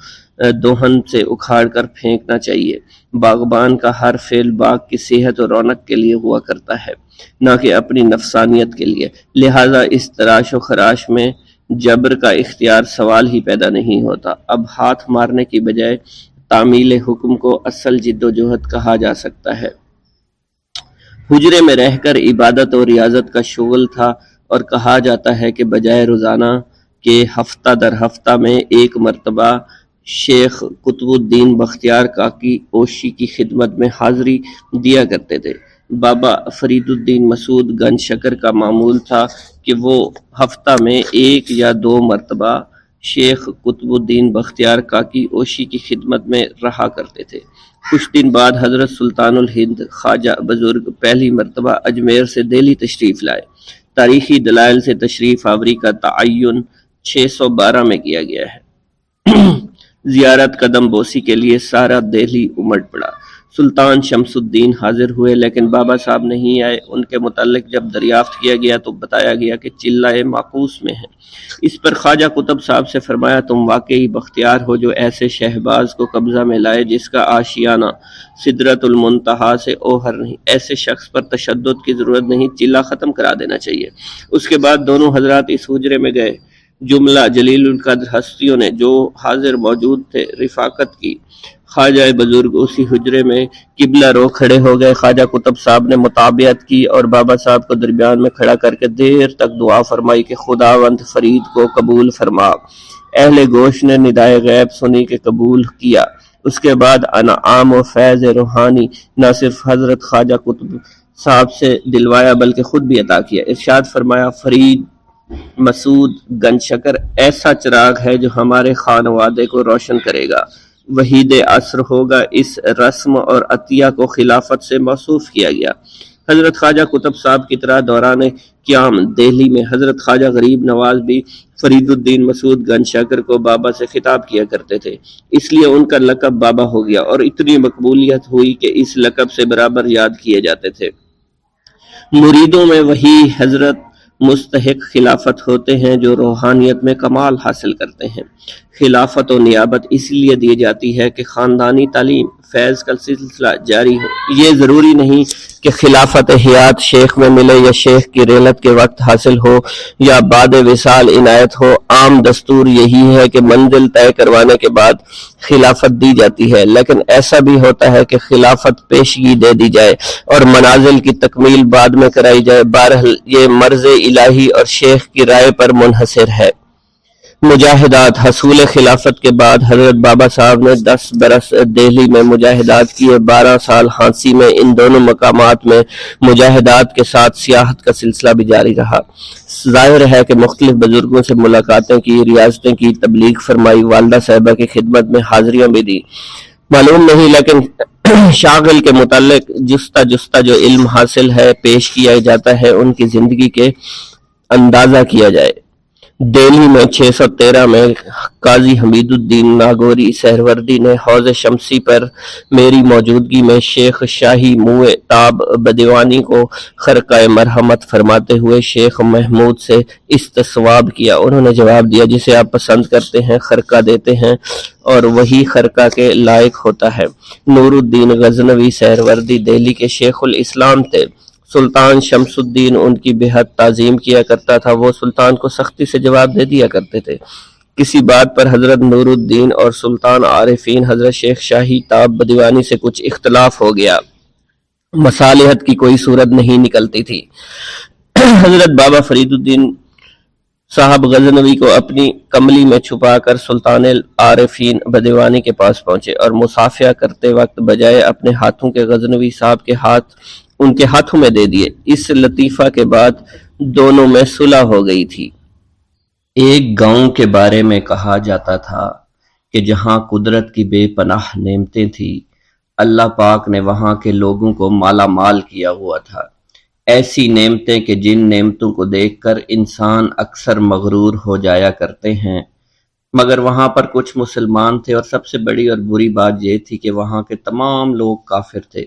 دوہن سے اکھاڑ کر پھینکنا چاہیے۔ باغبان کا ہر فعل باغ کی صحت و رونق کے لیے ہوا کرتا ہے، نہ کہ اپنی نفسانیت کے لیے، لہٰذا اس تراش و خراش میں جبر کا اختیار سوال ہی پیدا نہیں ہوتا۔ اب ہاتھ مارنے کی بجائے تعمیل حکم کو اصل جد و جہد کہا جا سکتا ہے۔ حجرے میں رہ کر عبادت اور ریاضت کا شغل تھا، اور کہا جاتا ہے کہ بجائے روزانہ کے ہفتہ در ہفتہ میں ایک مرتبہ شیخ قطب الدین بختیار کاکی اوشی کی خدمت میں حاضری دیا کرتے تھے۔ بابا فرید الدین مسعود گنج شکر کا معمول تھا کہ وہ ہفتہ میں ایک یا دو مرتبہ شیخ قطب الدین بختیار کاکی اوشی کی خدمت میں رہا کرتے تھے۔ کچھ دن بعد حضرت سلطان الہند خواجہ بزرگ پہلی مرتبہ اجمیر سے دہلی تشریف لائے۔ تاریخی دلائل سے تشریف آوری کا تعین 612 میں کیا گیا ہے۔ زیارت قدم بوسی کے لیے سارا دہلی امٹ پڑا۔ سلطان شمس الدین حاضر ہوئے لیکن بابا صاحب نہیں آئے۔ ان کے متعلق جب دریافت کیا گیا تو بتایا گیا کہ چلہ ماکوس میں ہیں۔ اس پر خواجہ قطب صاحب سے فرمایا، تم واقعی بختیار ہو جو ایسے شہباز کو قبضہ میں لائے جس کا آشیانہ سدرۃ المنتہا سے اوہر نہیں۔ ایسے شخص پر تشدد کی ضرورت نہیں، چلہ ختم کرا دینا چاہیے۔ اس کے بعد دونوں حضرات اس حجرے میں گئے۔ جملہ جلیل القدر ہستیوں نے جو حاضر موجود تھے رفاقت کی۔ خواجہ بزرگ اسی حجرے میں قبلہ رو کھڑے ہو گئے۔ خواجہ قطب صاحب نے مطابعت کی اور بابا صاحب کو درمیان میں کھڑا کر کے دیر تک دعا فرمائی کہ خداوند فرید کو قبول فرما۔ اہل گوش نے ندائے غیب سنی کہ قبول کیا۔ اس کے بعد انعام و فیض روحانی نہ صرف حضرت خواجہ قطب صاحب سے دلوایا بلکہ خود بھی عطا کیا۔ ارشاد فرمایا، فرید مسعود گنج شکر ایسا چراغ ہے جو ہمارے خانوادے کو روشن کرے گا، وحید عصر ہوگا۔ اس رسم اور عطیہ کو خلافت سے موصوف کیا گیا۔ حضرت خواجہ قطب صاحب کی طرح دوران قیام دہلی میں حضرت خواجہ غریب نواز بھی فرید الدین مسعود گنج شکر کو بابا سے خطاب کیا کرتے تھے، اس لیے ان کا لقب بابا ہو گیا اور اتنی مقبولیت ہوئی کہ اس لقب سے برابر یاد کیے جاتے تھے۔ مریدوں میں وہی حضرت مستحق خلافت ہوتے ہیں جو روحانیت میں کمال حاصل کرتے ہیں۔ خلافت و نیابت اس لیے دی جاتی ہے کہ خاندانی تعلیم فیض کا سلسلہ جاری ہو۔ یہ ضروری نہیں کہ خلافت حیات شیخ میں ملے یا شیخ کی رحلت کے وقت حاصل ہو یا بعد وصال عنایت ہو۔ عام دستور یہی ہے کہ منزل طے کروانے کے بعد خلافت دی جاتی ہے، لیکن ایسا بھی ہوتا ہے کہ خلافت پیشگی دے دی جائے اور منازل کی تکمیل بعد میں کرائی جائے۔ بہرحال یہ مرض الہی اور شیخ کی رائے پر منحصر ہے۔ مجاہدات حصول خلافت کے بعد حضرت بابا صاحب نے 10 برس دہلی میں مجاہدات کیے، 12 سال ہانسی میں۔ ان دونوں مقامات میں مجاہدات کے ساتھ سیاحت کا سلسلہ بھی جاری رہا۔ ظاہر ہے کہ مختلف بزرگوں سے ملاقاتیں کی، ریاضتیں کی، تبلیغ فرمائی، والدہ صاحبہ کی خدمت میں حاضریاں بھی دی۔ معلوم نہیں لیکن شاغل کے متعلق جستہ جو علم حاصل ہے پیش کیا جاتا ہے، ان کی زندگی کے اندازہ کیا جائے۔ دہلی میں 613 میں قاضی حمید الدین ناگوری سہروردی نے حوض شمسی پر میری موجودگی میں شیخ شاہی موئے تاب بدیوانی کو خرقہ مرحمت فرماتے ہوئے شیخ محمود سے استصواب کیا۔ انہوں نے جواب دیا، جسے آپ پسند کرتے ہیں خرقہ دیتے ہیں اور وہی خرقہ کے لائق ہوتا ہے۔ نور الدین غزنوی سہروردی دہلی کے شیخ الاسلام تھے۔ سلطان شمس الدین ان کی بے حد تعظیم کیا کرتا تھا۔ وہ سلطان کو سختی سے جواب دے دیا کرتے تھے۔ کسی بات پر حضرت نور الدین اور سلطان عارفین حضرت شیخ شاہی تاب بدیوانی سے کچھ اختلاف ہو گیا، مصالحت کی کوئی صورت نہیں نکلتی تھی۔ حضرت بابا فرید الدین صاحب غزنوی کو اپنی کملی میں چھپا کر سلطان عارفین بدیوانی کے پاس پہنچے اور مصافحہ کرتے وقت بجائے اپنے ہاتھوں کے غزنوی صاحب کے ہاتھ ان کے ہاتھوں میں دے دیے۔ اس لطیفہ کے بعد دونوں میں صلح ہو گئی تھی۔ ایک گاؤں کے بارے میں کہا جاتا تھا کہ جہاں قدرت کی بے پناہ نعمتیں تھیں، اللہ پاک نے وہاں کے لوگوں کو مالا مال کیا ہوا تھا۔ ایسی نعمتیں کہ جن نعمتوں کو دیکھ کر انسان اکثر مغرور ہو جایا کرتے ہیں، مگر وہاں پر کچھ مسلمان تھے اور سب سے بڑی اور بری بات یہ تھی کہ وہاں کے تمام لوگ کافر تھے۔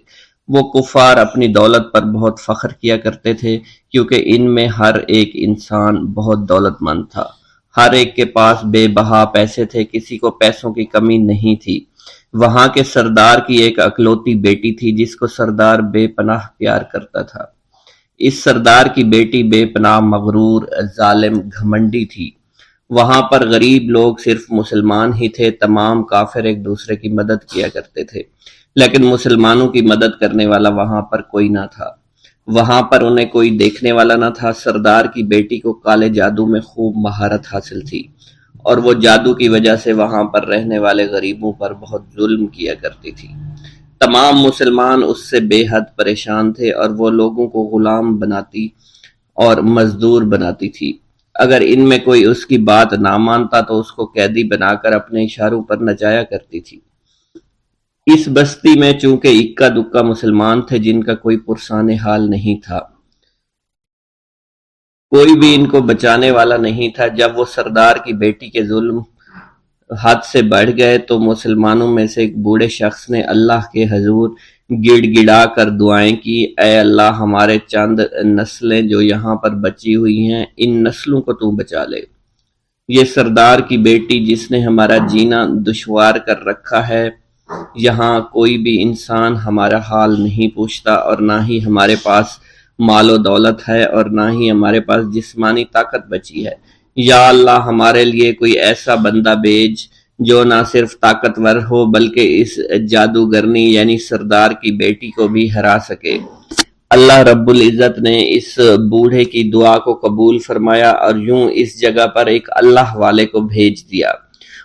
وہ کفار اپنی دولت پر بہت فخر کیا کرتے تھے کیونکہ ان میں ہر ایک انسان بہت دولت مند تھا۔ ہر ایک کے پاس بے بہا پیسے تھے، کسی کو پیسوں کی کمی نہیں تھی۔ وہاں کے سردار کی ایک اکلوتی بیٹی تھی جس کو سردار بے پناہ پیار کرتا تھا۔ اس سردار کی بیٹی بے پناہ مغرور، ظالم، گھمنڈی تھی۔ وہاں پر غریب لوگ صرف مسلمان ہی تھے، تمام کافر ایک دوسرے کی مدد کیا کرتے تھے، لیکن مسلمانوں کی مدد کرنے والا وہاں پر کوئی نہ تھا۔ وہاں پر انہیں کوئی دیکھنے والا نہ تھا۔ سردار کی بیٹی کو کالے جادو میں خوب مہارت حاصل تھی اور وہ جادو کی وجہ سے وہاں پر رہنے والے غریبوں پر بہت ظلم کیا کرتی تھی۔ تمام مسلمان اس سے بے حد پریشان تھے اور وہ لوگوں کو غلام بناتی اور مزدور بناتی تھی۔ اگر ان میں کوئی اس کی بات نہ مانتا تو اس کو قیدی بنا کر اپنے اشاروں پر نچایا کرتی تھی۔ اس بستی میں چونکہ اکا دکا مسلمان تھے جن کا کوئی پرسان حال نہیں تھا، کوئی بھی ان کو بچانے والا نہیں تھا۔ جب وہ سردار کی بیٹی کے ظلم حد سے بڑھ گئے تو مسلمانوں میں سے ایک بوڑھے شخص نے اللہ کے حضور گڑ گڑا کر دعائیں کی، اے اللہ ہمارے چند نسلیں جو یہاں پر بچی ہوئی ہیں ان نسلوں کو تو بچا لے۔ یہ سردار کی بیٹی جس نے ہمارا جینا دشوار کر رکھا ہے، یہاں کوئی بھی انسان ہمارا حال نہیں پوچھتا اور نہ ہی ہمارے پاس مال و دولت ہے اور نہ ہی ہمارے پاس جسمانی طاقت بچی ہے۔ یا اللہ ہمارے لیے کوئی ایسا بندہ بھیج جو نہ صرف طاقتور ہو بلکہ اس جادوگرنی یعنی سردار کی بیٹی کو بھی ہرا سکے۔ اللہ رب العزت نے اس بوڑھے کی دعا کو قبول فرمایا اور یوں اس جگہ پر ایک اللہ والے کو بھیج دیا،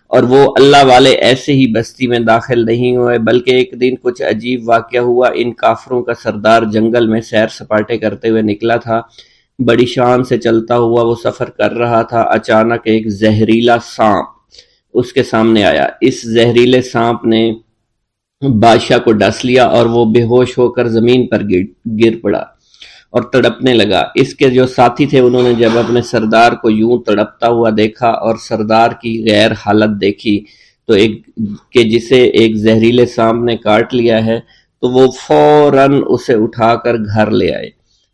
اور وہ اللہ والے ایسے ہی بستی میں داخل نہیں ہوئے بلکہ ایک دن کچھ عجیب واقعہ ہوا۔ ان کافروں کا سردار جنگل میں سیر سپاٹے کرتے ہوئے نکلا تھا، بڑی شان سے چلتا ہوا وہ سفر کر رہا تھا۔ اچانک ایک زہریلا سانپ اس کے سامنے آیا۔ اس زہریلے سانپ نے بادشاہ کو ڈس لیا اور وہ بے ہوش ہو کر زمین پر گر پڑا اور تڑپنے لگا۔ اس کے جو ساتھی تھے انہوں نے جب اپنے سردار کو یوں تڑپتا ہوا دیکھا اور سردار کی غیر حالت دیکھی تو کہ جسے ایک زہریلے سانپ نے کاٹ لیا ہے، تو وہ فوراً اسے اٹھا کر گھر لے آئے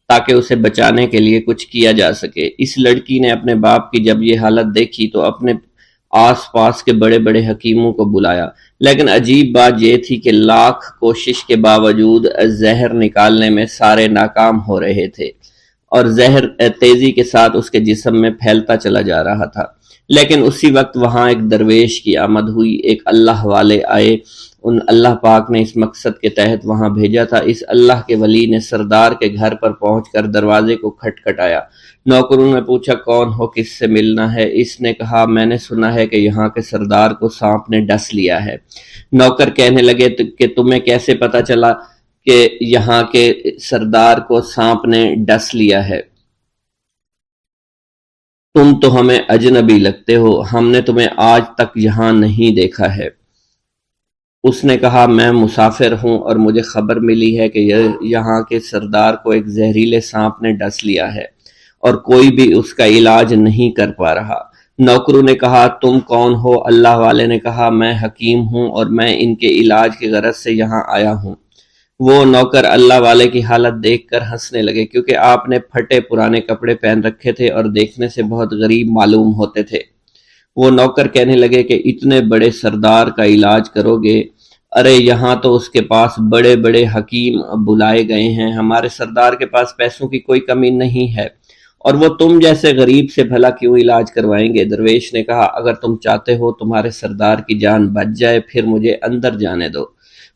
تاکہ اسے بچانے کے لیے کچھ کیا جا سکے۔ اس لڑکی نے اپنے باپ کی جب یہ حالت دیکھی تو اپنے آس پاس کے بڑے بڑے حکیموں کو بلایا، لیکن عجیب بات یہ تھی کہ لاکھ کوشش کے باوجود زہر نکالنے میں سارے ناکام ہو رہے تھے اور زہر تیزی کے ساتھ اس کے جسم میں پھیلتا چلا جا رہا تھا۔ لیکن اسی وقت وہاں ایک درویش کی آمد ہوئی، ایک اللہ والے آئے، ان اللہ پاک نے اس مقصد کے تحت وہاں بھیجا تھا۔ اس اللہ کے ولی نے سردار کے گھر پر پہنچ کر دروازے کو کھٹکھٹایا۔ نوکروں نے پوچھا کون ہو، کس سے ملنا ہے؟ اس نے کہا میں نے سنا ہے کہ یہاں کے سردار کو سانپ نے ڈس لیا ہے۔ نوکر کہنے لگے کہ تمہیں کیسے پتا چلا کہ یہاں کے سردار کو سانپ نے ڈس لیا ہے؟ تم تو ہمیں اجنبی لگتے ہو، ہم نے تمہیں آج تک یہاں نہیں دیکھا ہے۔ اس نے کہا میں مسافر ہوں اور مجھے خبر ملی ہے کہ یہاں کے سردار کو ایک زہریلے سانپ نے ڈس لیا ہے اور کوئی بھی اس کا علاج نہیں کر پا رہا۔ نوکروں نے کہا تم کون ہو؟ اللہ والے نے کہا میں حکیم ہوں اور میں ان کے علاج کی غرض سے یہاں آیا ہوں۔ وہ نوکر اللہ والے کی حالت دیکھ کر ہنسنے لگے کیونکہ آپ نے پھٹے پرانے کپڑے پہن رکھے تھے اور دیکھنے سے بہت غریب معلوم ہوتے تھے۔ وہ نوکر کہنے لگے کہ اتنے بڑے سردار کا علاج کرو گے؟ ارے یہاں تو اس کے پاس بڑے بڑے حکیم بلائے گئے ہیں، ہمارے سردار کے پاس پیسوں کی کوئی کمی نہیں ہے، اور وہ تم جیسے غریب سے بھلا کیوں علاج کروائیں گے؟ درویش نے کہا اگر تم چاہتے ہو تمہارے سردار کی جان بچ جائے پھر مجھے اندر جانے دو۔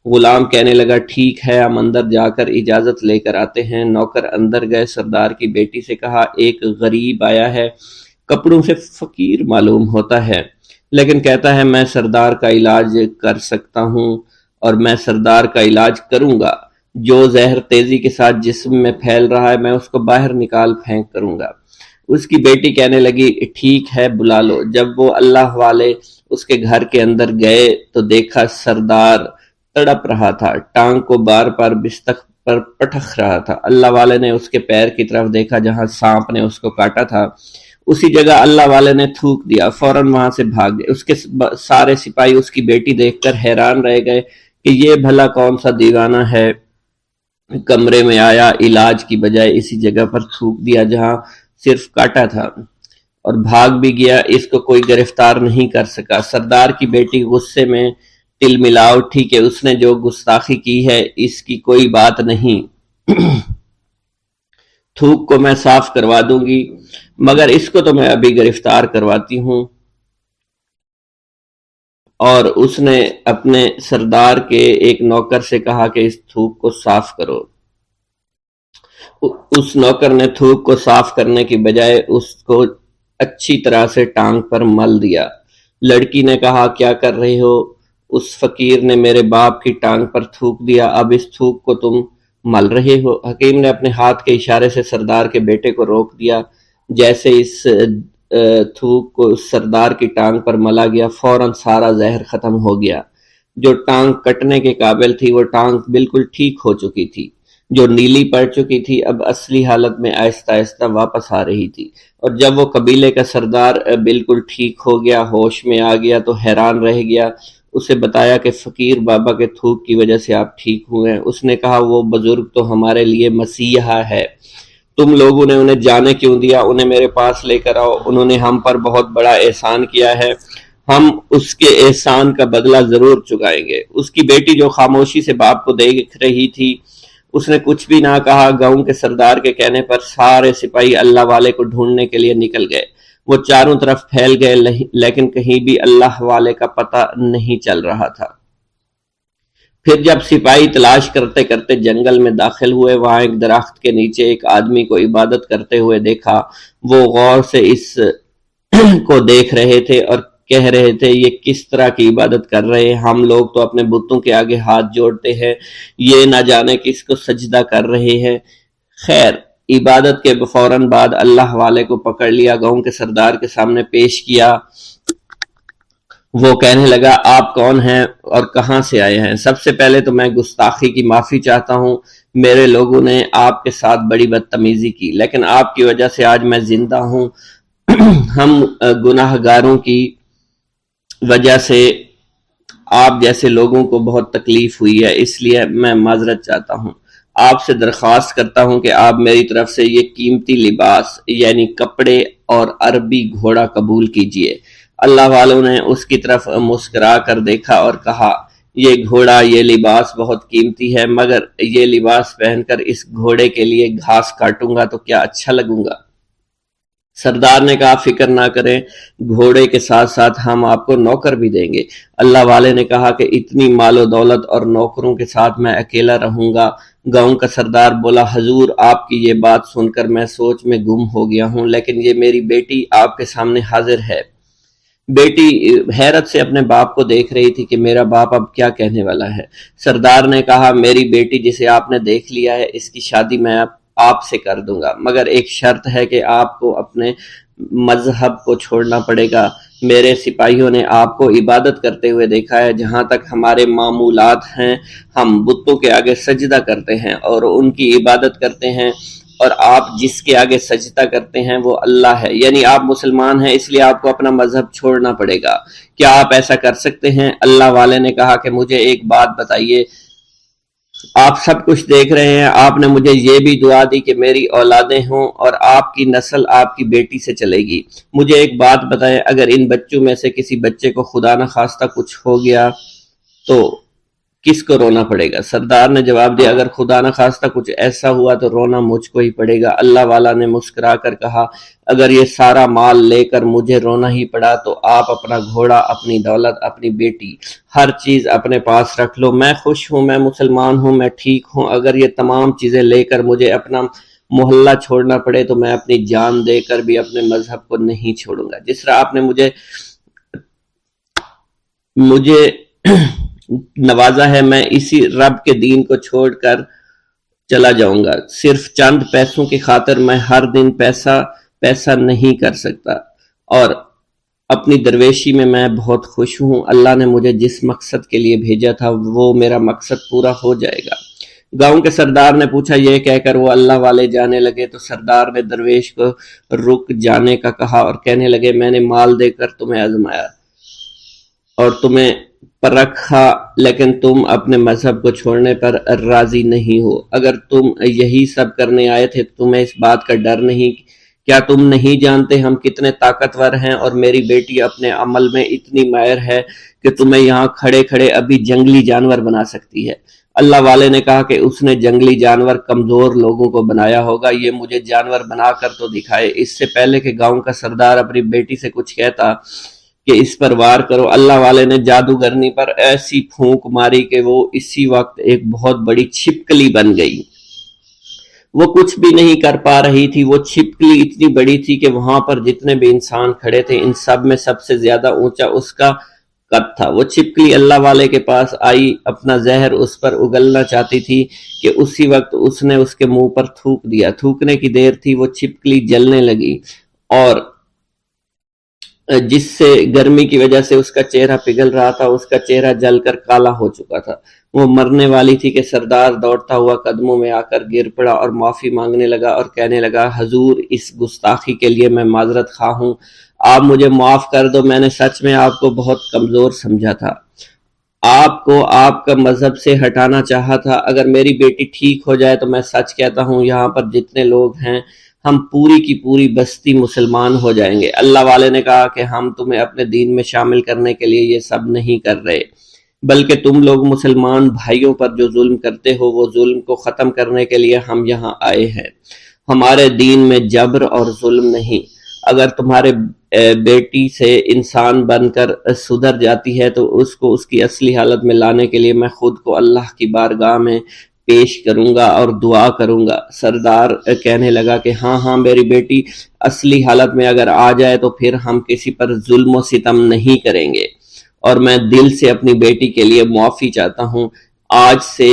غلام کہنے لگا ٹھیک ہے ہم اندر جا کر اجازت لے کر آتے ہیں۔ نوکر اندر گئے، سردار کی بیٹی سے کہا ایک غریب آیا ہے، کپڑوں سے فقیر معلوم ہوتا ہے لیکن کہتا ہے میں سردار کا علاج کر سکتا ہوں اور میں سردار کا علاج کروں گا۔ جو زہر تیزی کے ساتھ جسم میں پھیل رہا ہے میں اس کو باہر نکال پھینک کروں گا۔ اس کی بیٹی کہنے لگی ٹھیک ہے بلا لو۔ جب وہ اللہ والے اس کے گھر کے اندر گئے تو دیکھا سردار تڑپ رہا تھا، ٹانگ کو بار بار بستر پر پٹخ رہا تھا۔ اللہ والے نے اس کے پیر کی طرف دیکھا جہاں سانپ نے اس کو کاٹا تھا، اسی جگہ اللہ والے نے تھوک دیا، فوراً وہاں سے بھاگ گئے۔ اس کے سارے سپاہی اس کی بیٹی دیکھ کر حیران رہ گئے کہ یہ بھلا کون سا دیوانہ ہے، کمرے میں آیا علاج کی بجائے اسی جگہ پر تھوک دیا جہاں صرف کاٹا تھا اور بھاگ بھی گیا، اس کو کوئی گرفتار نہیں کر سکا۔ سردار کی بیٹی غصے میں تل ملا اٹھی کہ اس نے جو گستاخی کی ہے اس کی کوئی بات نہیں، تھوک کو میں صاف کروا دوں گی مگر اس کو تو میں ابھی گرفتار کرواتی ہوں۔ اور اس نے اپنے سردار کے ایک نوکر سے کہا کہ اس تھوک کو صاف کرو۔ اس نوکر نے تھوک کو صاف کرنے کی بجائے اس کو اچھی طرح سے ٹانگ پر مل دیا۔ لڑکی نے کہا کیا کر رہے ہو؟ اس فقیر نے میرے باپ کی ٹانگ پر تھوک دیا، اب اس تھوک کو تم مل رہے ہو؟ حکیم نے اپنے ہاتھ کے اشارے سے سردار کے بیٹے کو روک دیا۔ جیسے اس تھوک کو سردار کی ٹانگ پر ملا گیا، فوراً سارا زہر ختم ہو گیا۔ جو ٹانگ کٹنے کے قابل تھی وہ ٹانگ بالکل ٹھیک ہو چکی تھی، جو نیلی پڑ چکی تھی اب اصلی حالت میں آہستہ آہستہ واپس آ رہی تھی۔ اور جب وہ قبیلے کا سردار بالکل ٹھیک ہو گیا، ہوش میں آ گیا تو حیران رہ گیا۔ اسے بتایا کہ فقیر بابا کے تھوک کی وجہ سے آپ ٹھیک ہوئے ہیں۔ اس نے کہا وہ بزرگ تو ہمارے لیے مسیحا ہے، تم لوگوں نے انہیں جانے کیوں دیا؟ انہیں میرے پاس لے کر آؤ، انہوں نے ہم پر بہت بڑا احسان کیا ہے، ہم اس کے احسان کا بدلہ ضرور چکائیں گے۔ اس کی بیٹی جو خاموشی سے باپ کو دیکھ رہی تھی، اس نے کچھ بھی نہ کہا۔ گاؤں کے سردار کے کہنے پر سارے سپاہی اللہ والے کو ڈھونڈنے کے لیے نکل گئے۔ وہ چاروں طرف پھیل گئے لیکن کہیں بھی اللہ والے کا پتہ نہیں چل رہا تھا۔ پھر جب سپاہی تلاش کرتے کرتے جنگل میں داخل ہوئے، وہاں ایک درخت کے نیچے ایک آدمی کو عبادت کرتے ہوئے دیکھا۔ وہ غور سے اس کو دیکھ رہے تھے اور کہہ رہے تھے یہ کس طرح کی عبادت کر رہے ہیں؟ ہم لوگ تو اپنے بتوں کے آگے ہاتھ جوڑتے ہیں، یہ نہ جانے کس کو سجدہ کر رہے ہیں۔ خیر، عبادت کے فوراً بعد اللہ والے کو پکڑ لیا، گاؤں کے سردار کے سامنے پیش کیا۔ وہ کہنے لگا آپ کون ہیں اور کہاں سے آئے ہیں؟ سب سے پہلے تو میں گستاخی کی معافی چاہتا ہوں، میرے لوگوں نے آپ کے ساتھ بڑی بدتمیزی کی، لیکن آپ کی وجہ سے آج میں زندہ ہوں۔ ہم گناہ گاروں کی وجہ سے آپ جیسے لوگوں کو بہت تکلیف ہوئی ہے، اس لیے میں معذرت چاہتا ہوں۔ آپ سے درخواست کرتا ہوں کہ آپ میری طرف سے یہ قیمتی لباس یعنی کپڑے اور عربی گھوڑا قبول کیجئے۔ اللہ والوں نے اس کی طرف مسکرا کر دیکھا اور کہا یہ گھوڑا، یہ لباس بہت قیمتی ہے، مگر یہ لباس پہن کر اس گھوڑے کے لیے گھاس کاٹوں گا تو کیا اچھا لگوں گا؟ سردار نے کہا فکر نہ کریں، گھوڑے کے ساتھ ساتھ ہم آپ کو نوکر بھی دیں گے۔ اللہ والے نے کہا کہ اتنی مال و دولت اور نوکروں کے ساتھ میں اکیلا رہوں گا؟ گاؤں کا سردار بولا حضور آپ کی یہ بات سن کر میں سوچ میں گم ہو گیا ہوں، لیکن یہ میری بیٹی آپ کے سامنے حاضر ہے۔ بیٹی حیرت سے اپنے باپ کو دیکھ رہی تھی کہ میرا باپ اب کیا کہنے والا ہے۔ سردار نے کہا میری بیٹی جسے آپ نے دیکھ لیا ہے، اس کی شادی میں آپ سے کر دوں گا، مگر ایک شرط ہے کہ آپ کو اپنے مذہب کو چھوڑنا پڑے گا۔ میرے سپاہیوں نے آپ کو عبادت کرتے ہوئے دیکھا ہے، جہاں تک ہمارے معمولات ہیں ہم بتوں کے آگے سجدہ کرتے ہیں اور ان کی عبادت کرتے ہیں، اور آپ جس کے آگے سجدہ کرتے ہیں وہ اللہ ہے، یعنی آپ مسلمان ہیں، اس لیے آپ کو اپنا مذہب چھوڑنا پڑے گا۔ کیا آپ ایسا کر سکتے ہیں؟ اللہ والے نے کہا کہ مجھے ایک بات بتائیے، آپ سب کچھ دیکھ رہے ہیں، آپ نے مجھے یہ بھی دعا دی کہ میری اولادیں ہوں اور آپ کی نسل آپ کی بیٹی سے چلے گی۔ مجھے ایک بات بتائیں، اگر ان بچوں میں سے کسی بچے کو خدا نہ خواستہ کچھ ہو گیا تو کس کو رونا پڑے گا؟ سردار نے جواب دیا اگر خدا نہ خواستہ کچھ ایسا ہوا تو رونا مجھ کو ہی پڑے گا۔ اللہ والا نے مسکرا کر کہا اگر یہ سارا مال لے کر مجھے رونا ہی پڑا تو آپ اپنا گھوڑا، اپنی دولت، اپنی بیٹی، ہر چیز اپنے پاس رکھ لو۔ میں خوش ہوں، میں مسلمان ہوں، میں ٹھیک ہوں۔ اگر یہ تمام چیزیں لے کر مجھے اپنا محلہ چھوڑنا پڑے تو میں اپنی جان دے کر بھی اپنے مذہب کو نہیں چھوڑوں گا۔ جس طرح آپ نے مجھے نوازا ہے، میں اسی رب کے دین کو چھوڑ کر چلا جاؤں گا۔ صرف چند پیسوں کی خاطر میں ہر دن پیسہ نہیں کر سکتا، اور اپنی درویشی میں بہت خوش ہوں۔ اللہ نے مجھے جس مقصد کے لیے بھیجا تھا وہ میرا مقصد پورا ہو جائے گا۔ گاؤں کے سردار نے پوچھا، یہ کہہ کر وہ اللہ والے جانے لگے تو سردار نے درویش کو رک جانے کا کہا اور کہنے لگے میں نے مال دے کر تمہیں آزمایا اور تمہیں پرکھا، لیکن تم اپنے مذہب کو چھوڑنے پر راضی نہیں ہو۔ اگر تم یہی سب کرنے آئے تھے تو تمہیں اس بات کا ڈر نہیں؟ کیا تم نہیں جانتے ہم کتنے طاقتور ہیں اور میری بیٹی اپنے عمل میں اتنی ماہر ہے کہ تمہیں یہاں کھڑے کھڑے ابھی جنگلی جانور بنا سکتی ہے۔ اللہ والے نے کہا کہ اس نے جنگلی جانور کمزور لوگوں کو بنایا ہوگا، یہ مجھے جانور بنا کر تو دکھائے۔ اس سے پہلے کہ گاؤں کا سردار اپنی بیٹی سے کچھ کہتا کہ اس پر وار کرو، اللہ والے نے جادوگرنی پر ایسی پھونک ماری کہ وہ اسی وقت ایک بہت بڑی چھپکلی بن گئی۔ وہ کچھ بھی نہیں کر پا رہی تھی. وہ چھپکلی اتنی بڑی تھی کہ وہاں پر جتنے بھی انسان کھڑے تھے ان سب میں سب سے زیادہ اونچا اس کا قد تھا. وہ چھپکلی اللہ والے کے پاس آئی, اپنا زہر اس پر اگلنا چاہتی تھی کہ اسی وقت اس نے اس کے منہ پر تھوک دیا. تھوکنے کی دیر تھی, وہ چھپکلی جلنے لگی اور جس سے گرمی کی وجہ سے اس کا چہرہ پگھل رہا تھا, اس کا چہرہ جل کر کالا ہو چکا تھا. وہ مرنے والی تھی کہ سردار دوڑتا ہوا قدموں میں آ کر گر پڑا اور معافی مانگنے لگا اور کہنے لگا, حضور اس گستاخی کے لیے میں معذرت خواہ ہوں, آپ مجھے معاف کر دو. میں نے سچ میں آپ کو بہت کمزور سمجھا تھا, آپ کو آپ کا مذہب سے ہٹانا چاہا تھا. اگر میری بیٹی ٹھیک ہو جائے تو میں سچ کہتا ہوں یہاں پر جتنے لوگ ہیں ہم پوری کی پوری بستی مسلمان ہو جائیں گے. اللہ والے نے کہا کہ ہم تمہیں اپنے دین میں شامل کرنے کے لیے یہ سب نہیں کر رہے, بلکہ تم لوگ مسلمان بھائیوں پر جو ظلم کرتے ہو وہ ظلم کو ختم کرنے کے لیے ہم یہاں آئے ہیں. ہمارے دین میں جبر اور ظلم نہیں. اگر تمہارے بیٹی سے انسان بن کر سدھر جاتی ہے تو اس کو اس کی اصلی حالت میں لانے کے لیے میں خود کو اللہ کی بارگاہ میں پیش کروں گا اور دعا کروں گا. سردار کہنے لگا کہ ہاں میری بیٹی اصلی حالت میں اگر آ جائے تو پھر ہم کسی پر ظلم و ستم نہیں کریں گے, اور میں دل سے اپنی بیٹی کے لیے معافی چاہتا ہوں. آج سے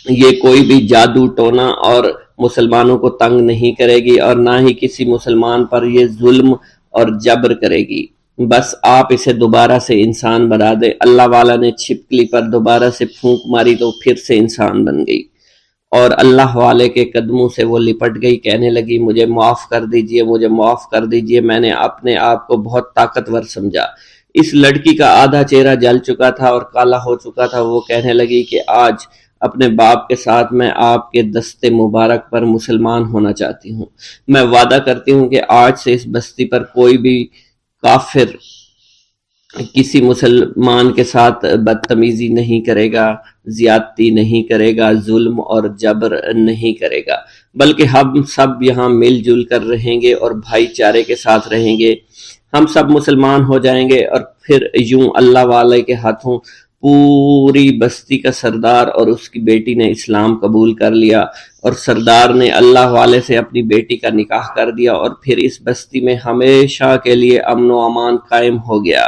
یہ کوئی بھی جادو ٹونا اور مسلمانوں کو تنگ نہیں کرے گی اور نہ ہی کسی مسلمان پر یہ ظلم اور جبر کرے گی. بس آپ اسے دوبارہ سے انسان بنا دے. اللہ والا نے چھپکلی پر دوبارہ سے پھونک ماری تو پھر سے انسان بن گئی اور اللہ والے کے قدموں سے وہ لپٹ گئی. کہنے لگی, مجھے معاف کر دیجئے, مجھے معاف کر دیجئے, میں نے اپنے آپ کو بہت طاقتور سمجھا. اس لڑکی کا آدھا چہرہ جل چکا تھا اور کالا ہو چکا تھا. وہ کہنے لگی کہ آج اپنے باپ کے ساتھ میں آپ کے دست مبارک پر مسلمان ہونا چاہتی ہوں. میں وعدہ کرتی ہوں کہ آج سے اس بستی پر کوئی بھی کافر کسی مسلمان کے ساتھ بدتمیزی نہیں کرے گا, زیادتی نہیں کرے گا, ظلم اور جبر نہیں کرے گا, بلکہ ہم سب یہاں مل جل کر رہیں گے اور بھائی چارے کے ساتھ رہیں گے. ہم سب مسلمان ہو جائیں گے اور پھر یوں اللہ والے کے ہاتھوں پوری بستی کا سردار اور اس کی بیٹی نے اسلام قبول کر لیا اور سردار نے اللہ والے سے اپنی بیٹی کا نکاح کر دیا اور پھر اس بستی میں ہمیشہ کے لیے امن و امان قائم ہو گیا.